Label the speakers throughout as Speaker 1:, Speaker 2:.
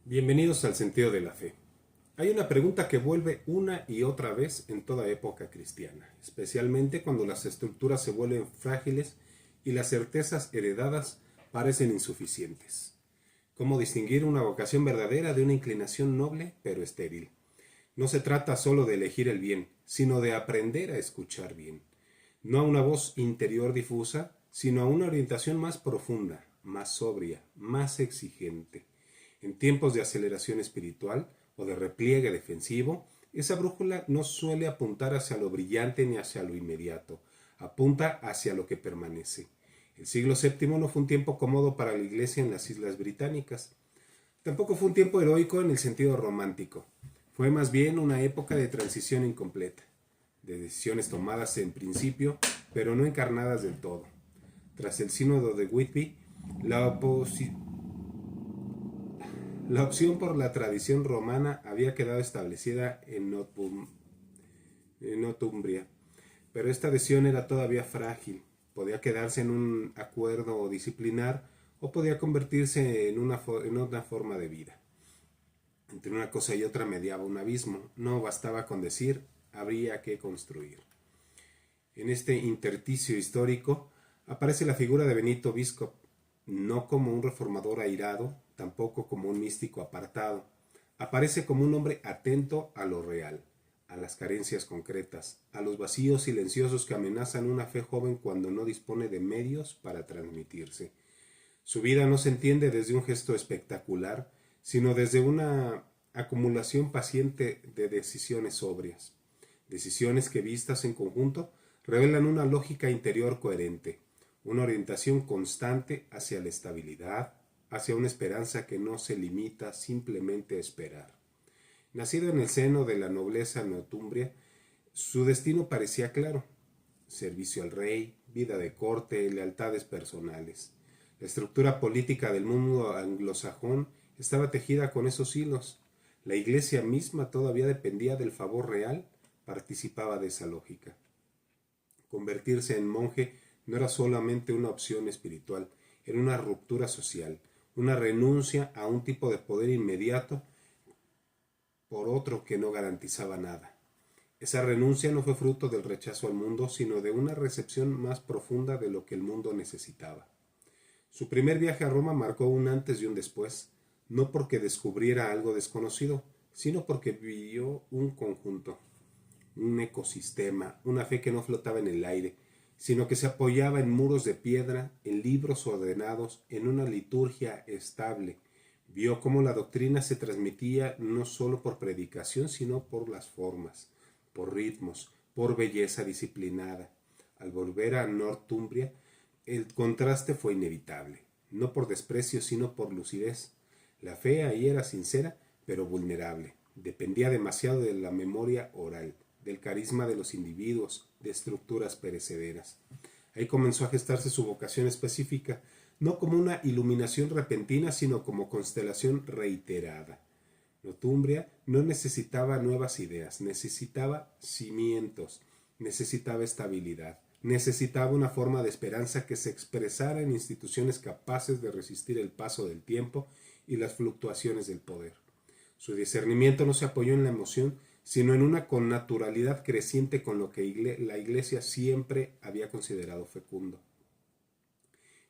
Speaker 1: Bienvenidos al sentido de la fe. Hay una pregunta que vuelve una y otra vez en toda época cristiana, especialmente cuando las estructuras se vuelven frágiles y las certezas heredadas parecen insuficientes. ¿Cómo distinguir una vocación verdadera de una inclinación noble pero estéril? No se trata solo de elegir el bien, sino de aprender a escuchar bien. No a una voz interior difusa, sino a una orientación más profunda, más sobria, más exigente. En tiempos de aceleración espiritual o de repliegue defensivo, esa brújula no suele apuntar hacia lo brillante ni hacia lo inmediato, apunta hacia lo que permanece. El siglo VII no fue un tiempo cómodo para la Iglesia en las Islas Británicas. Tampoco fue un tiempo heroico en el sentido romántico. Fue más bien una época de transición incompleta, de decisiones tomadas en principio, pero no encarnadas del todo. Tras el sínodo de Whitby, la opción por la tradición romana había quedado establecida en Northumbria, pero esta adhesión era todavía frágil. Podía quedarse en un acuerdo disciplinar o podía convertirse en una forma de vida. Entre una cosa y otra mediaba un abismo. No bastaba con decir, habría que construir. En este intersticio histórico aparece la figura de Benito Biscop, no como un reformador airado, tampoco como un místico apartado. Aparece como un hombre atento a lo real, a las carencias concretas, a los vacíos silenciosos que amenazan una fe joven cuando no dispone de medios para transmitirse. Su vida no se entiende desde un gesto espectacular, sino desde una acumulación paciente de decisiones sobrias. Decisiones que vistas en conjunto revelan una lógica interior coherente, una orientación constante hacia la estabilidad, hacia una esperanza que no se limita simplemente a esperar. Nacido en el seno de la nobleza northumbria, su destino parecía claro: servicio al rey, vida de corte, lealtades personales. La estructura política del mundo anglosajón estaba tejida con esos hilos. La Iglesia misma todavía dependía del favor real, participaba de esa lógica. Convertirse en monje no era solamente una opción espiritual, era una ruptura social, una renuncia a un tipo de poder inmediato por otro que no garantizaba nada. Esa renuncia no fue fruto del rechazo al mundo, sino de una recepción más profunda de lo que el mundo necesitaba. Su primer viaje a Roma marcó un antes y un después, no porque descubriera algo desconocido, sino porque vivió un conjunto, un ecosistema, una fe que no flotaba en el aire, sino que se apoyaba en muros de piedra, en libros ordenados, en una liturgia estable. Vio cómo la doctrina se transmitía no solo por predicación, sino por las formas, por ritmos, por belleza disciplinada. Al volver a Northumbria, el contraste fue inevitable, no por desprecio, sino por lucidez. La fe ahí era sincera, pero vulnerable. Dependía demasiado de la memoria oral, del carisma de los individuos, de estructuras perecederas. Ahí comenzó a gestarse su vocación específica, no como una iluminación repentina, sino como constelación reiterada. Northumbria no necesitaba nuevas ideas, necesitaba cimientos, necesitaba estabilidad, necesitaba una forma de esperanza que se expresara en instituciones capaces de resistir el paso del tiempo y las fluctuaciones del poder. Su discernimiento no se apoyó en la emoción, sino en una connaturalidad creciente con lo que la Iglesia siempre había considerado fecundo.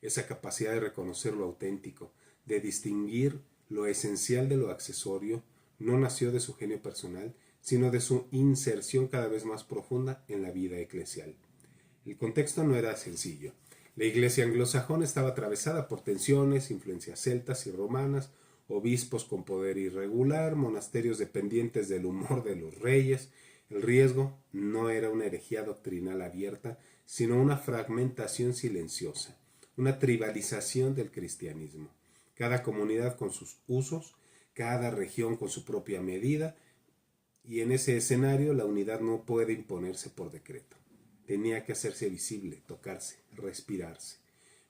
Speaker 1: Esa capacidad de reconocer lo auténtico, de distinguir lo esencial de lo accesorio, no nació de su genio personal, sino de su inserción cada vez más profunda en la vida eclesial. El contexto no era sencillo. La Iglesia anglosajona estaba atravesada por tensiones, influencias celtas y romanas, obispos con poder irregular, monasterios dependientes del humor de los reyes. El riesgo no era una herejía doctrinal abierta, sino una fragmentación silenciosa, una tribalización del cristianismo. Cada comunidad con sus usos, cada región con su propia medida, y en ese escenario la unidad no puede imponerse por decreto. Tenía que hacerse visible, tocarse, respirarse.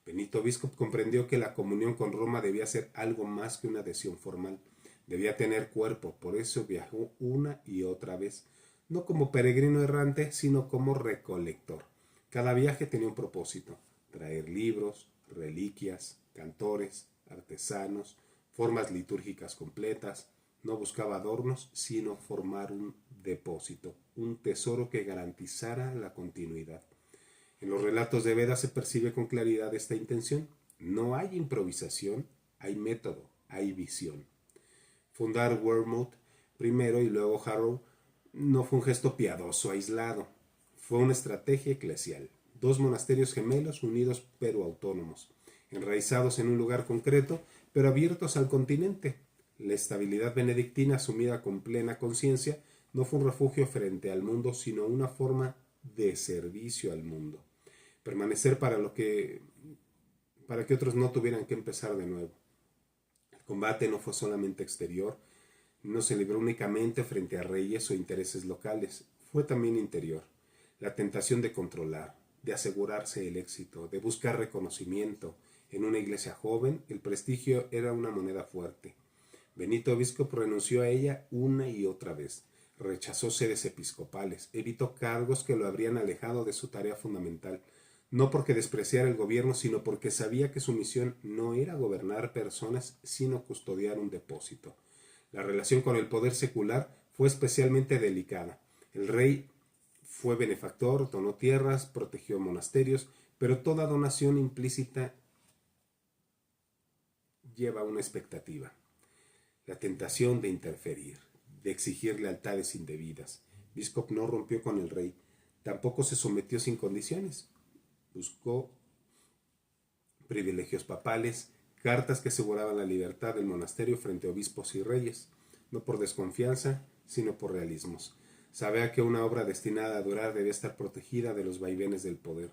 Speaker 1: Benito Biscop comprendió que la comunión con Roma debía ser algo más que una adhesión formal. Debía tener cuerpo, por eso viajó una y otra vez, no como peregrino errante, sino como recolector. Cada viaje tenía un propósito: traer libros, reliquias, cantores, artesanos, formas litúrgicas completas. No buscaba adornos, sino formar un depósito, un tesoro que garantizara la continuidad. En los relatos de Veda se percibe con claridad esta intención. No hay improvisación, hay método, hay visión. Fundar Wearmouth primero y luego Harrow no fue un gesto piadoso aislado, fue una estrategia eclesial. Dos monasterios gemelos unidos pero autónomos, enraizados en un lugar concreto pero abiertos al continente. La estabilidad benedictina asumida con plena conciencia no fue un refugio frente al mundo, sino una forma de servicio al mundo. Permanecer para que otros no tuvieran que empezar de nuevo. El combate no fue solamente exterior, no se libró únicamente frente a reyes o intereses locales, fue también interior. La tentación de controlar, de asegurarse el éxito, de buscar reconocimiento. En una iglesia joven, el prestigio era una moneda fuerte. Benito Biscop renunció a ella una y otra vez. Rechazó sedes episcopales, evitó cargos que lo habrían alejado de su tarea fundamental, no porque despreciara el gobierno, sino porque sabía que su misión no era gobernar personas, sino custodiar un depósito. La relación con el poder secular fue especialmente delicada. El rey fue benefactor, donó tierras, protegió monasterios, pero toda donación implícita lleva una expectativa. La tentación de interferir, de exigir lealtades indebidas. Biscop no rompió con el rey, tampoco se sometió sin condiciones. Buscó privilegios papales, cartas que aseguraban la libertad del monasterio frente a obispos y reyes, no por desconfianza, sino por realismos. Sabía que una obra destinada a durar debía estar protegida de los vaivenes del poder.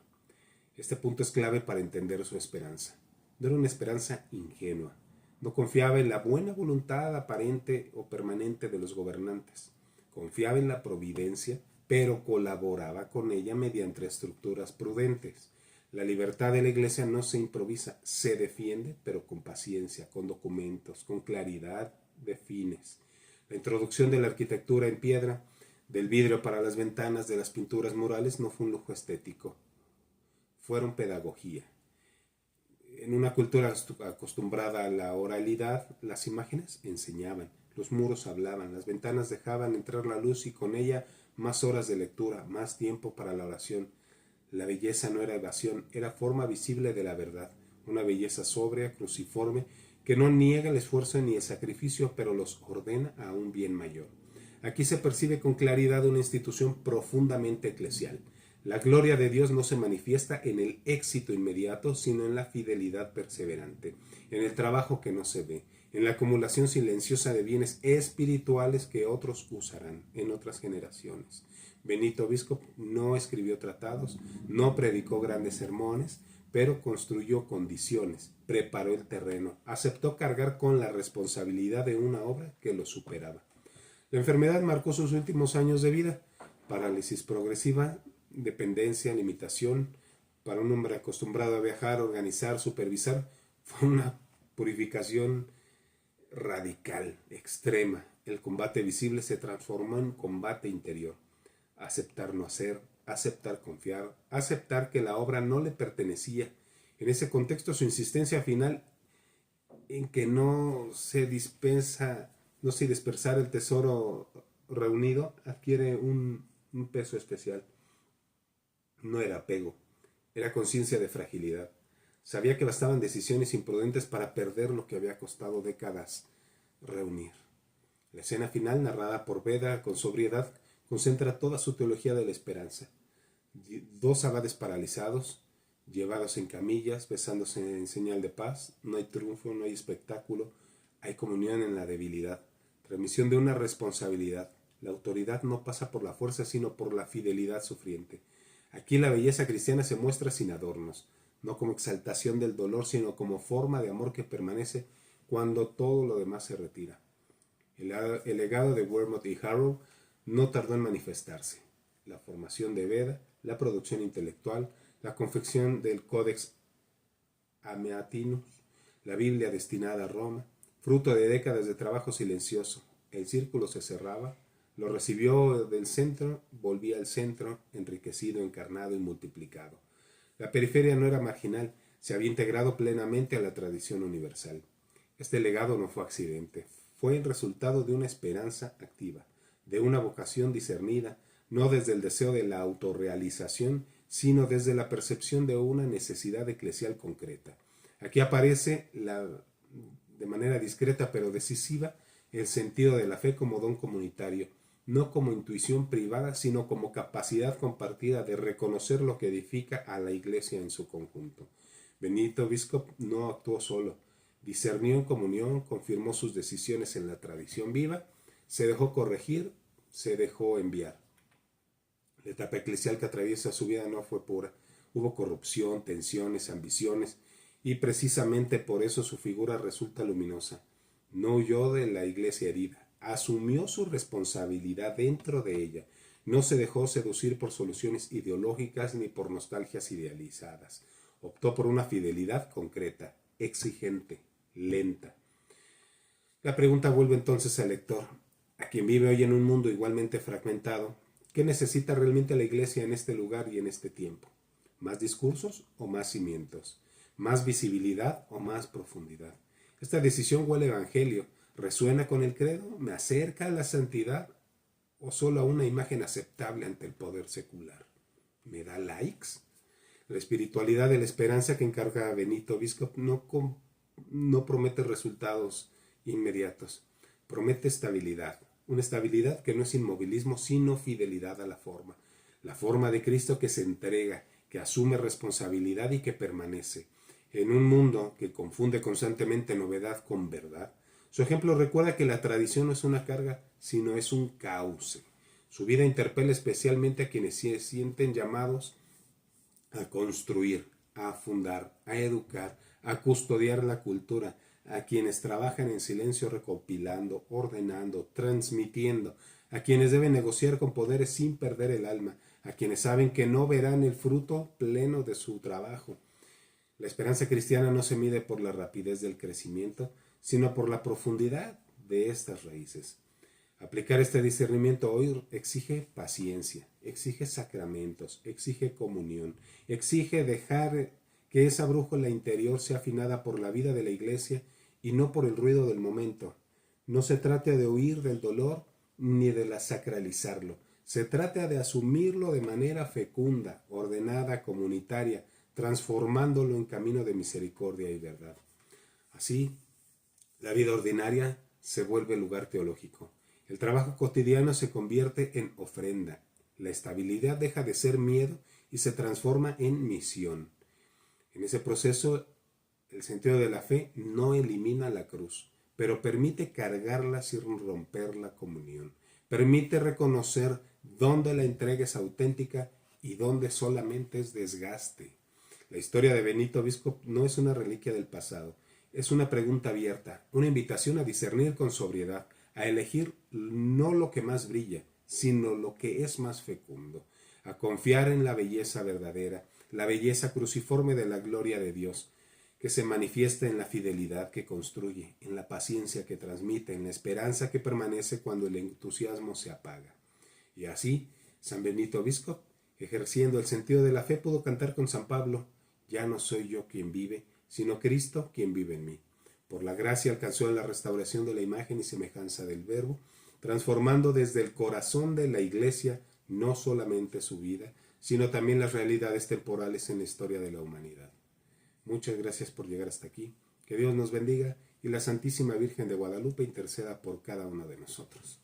Speaker 1: Este punto es clave para entender su esperanza. No era una esperanza ingenua. No confiaba en la buena voluntad aparente o permanente de los gobernantes. Confiaba en la providencia, pero colaboraba con ella mediante estructuras prudentes. La libertad de la Iglesia no se improvisa, se defiende, pero con paciencia, con documentos, con claridad de fines. La introducción de la arquitectura en piedra, del vidrio para las ventanas, de las pinturas murales, no fue un lujo estético. Fueron pedagogía. En una cultura acostumbrada a la oralidad, las imágenes enseñaban, los muros hablaban, las ventanas dejaban entrar la luz y con ella más horas de lectura, más tiempo para la oración. La belleza no era evasión, era forma visible de la verdad, una belleza sobria, cruciforme, que no niega el esfuerzo ni el sacrificio, pero los ordena a un bien mayor. Aquí se percibe con claridad una institución profundamente eclesial. La gloria de Dios no se manifiesta en el éxito inmediato, sino en la fidelidad perseverante, en el trabajo que no se ve, en la acumulación silenciosa de bienes espirituales que otros usarán en otras generaciones. Benito Biscop no escribió tratados, no predicó grandes sermones, pero construyó condiciones, preparó el terreno, aceptó cargar con la responsabilidad de una obra que lo superaba. La enfermedad marcó sus últimos años de vida, parálisis progresiva, dependencia, limitación. Para un hombre acostumbrado a viajar, organizar, supervisar, fue una purificación radical, extrema. El combate visible se transformó en combate interior. Aceptar no hacer, aceptar confiar, aceptar que la obra no le pertenecía. En ese contexto, su insistencia final en que no se dispersara el tesoro reunido adquiere un peso especial. No era apego, era conciencia de fragilidad. Sabía que bastaban decisiones imprudentes para perder lo que había costado décadas reunir. La escena final, narrada por Beda con sobriedad, concentra toda su teología de la esperanza. Dos abades paralizados, llevados en camillas, besándose en señal de paz. No hay triunfo, no hay espectáculo, hay comunión en la debilidad, transmisión de una responsabilidad. La autoridad no pasa por la fuerza, sino por la fidelidad sufriente. Aquí la belleza cristiana se muestra sin adornos, no como exaltación del dolor, sino como forma de amor que permanece cuando todo lo demás se retira. El legado de Wearmouth y Harrow no tardó en manifestarse. La formación de Beda, la producción intelectual, la confección del Codex Amiatinus, la Biblia destinada a Roma, fruto de décadas de trabajo silencioso. El círculo se cerraba, lo recibió del centro, volvía al centro, enriquecido, encarnado y multiplicado. La periferia no era marginal, se había integrado plenamente a la tradición universal. Este legado no fue accidente, fue el resultado de una esperanza activa, de una vocación discernida, no desde el deseo de la autorrealización, sino desde la percepción de una necesidad eclesial concreta. Aquí aparece de manera discreta pero decisiva el sentido de la fe como don comunitario, no como intuición privada, sino como capacidad compartida de reconocer lo que edifica a la Iglesia en su conjunto. Benito Biscop no actuó solo, discernió en comunión, confirmó sus decisiones en la tradición viva, se dejó corregir, se dejó enviar. La etapa eclesial que atraviesa su vida no fue pura. Hubo corrupción, tensiones, ambiciones, y precisamente por eso su figura resulta luminosa. No huyó de la Iglesia herida, asumió su responsabilidad dentro de ella, no se dejó seducir por soluciones ideológicas ni por nostalgias idealizadas. Optó por una fidelidad concreta, exigente, lenta. La pregunta vuelve entonces al lector, a quien vive hoy en un mundo igualmente fragmentado. ¿Qué necesita realmente la Iglesia en este lugar y en este tiempo? ¿Más discursos o más cimientos? ¿Más visibilidad o más profundidad? Esta decisión huele a evangelio. ¿Resuena con el credo? ¿Me acerca a la santidad? ¿O solo a una imagen aceptable ante el poder secular? ¿Me da likes? La espiritualidad de la esperanza que encarga Benito Biscop no promete resultados inmediatos. Promete estabilidad. Una estabilidad que no es inmovilismo, sino fidelidad a la forma de Cristo que se entrega, que asume responsabilidad y que permanece. En un mundo que confunde constantemente novedad con verdad, su ejemplo recuerda que la tradición no es una carga, sino es un cauce. Su vida interpela especialmente a quienes se sienten llamados a construir, a fundar, a educar, a custodiar la cultura, a quienes trabajan en silencio recopilando, ordenando, transmitiendo, a quienes deben negociar con poderes sin perder el alma, a quienes saben que no verán el fruto pleno de su trabajo. La esperanza cristiana no se mide por la rapidez del crecimiento, sino por la profundidad de estas raíces. Aplicar este discernimiento hoy exige paciencia, exige sacramentos, exige comunión, exige dejar que esa brújula interior sea afinada por la vida de la Iglesia y no por el ruido del momento. No se trata de huir del dolor ni de sacralizarlo. Se trata de asumirlo de manera fecunda, ordenada, comunitaria, transformándolo en camino de misericordia y verdad. Así, la vida ordinaria se vuelve lugar teológico. El trabajo cotidiano se convierte en ofrenda. La estabilidad deja de ser miedo y se transforma en misión. En ese proceso, el sentido de la fe no elimina la cruz, pero permite cargarla sin romper la comunión. Permite reconocer dónde la entrega es auténtica y dónde solamente es desgaste. La historia de Benito Biscop no es una reliquia del pasado, es una pregunta abierta, una invitación a discernir con sobriedad, a elegir no lo que más brilla, sino lo que es más fecundo, a confiar en la belleza verdadera, la belleza cruciforme de la gloria de Dios, que se manifiesta en la fidelidad que construye, en la paciencia que transmite, en la esperanza que permanece cuando el entusiasmo se apaga. Y así, San Benito Biscop, ejerciendo el sentido de la fe, pudo cantar con San Pablo: ya no soy yo quien vive, sino Cristo quien vive en mí. Por la gracia alcanzó la restauración de la imagen y semejanza del Verbo, transformando desde el corazón de la Iglesia no solamente su vida, sino también las realidades temporales en la historia de la humanidad. Muchas gracias por llegar hasta aquí. Que Dios nos bendiga y la Santísima Virgen de Guadalupe interceda por cada uno de nosotros.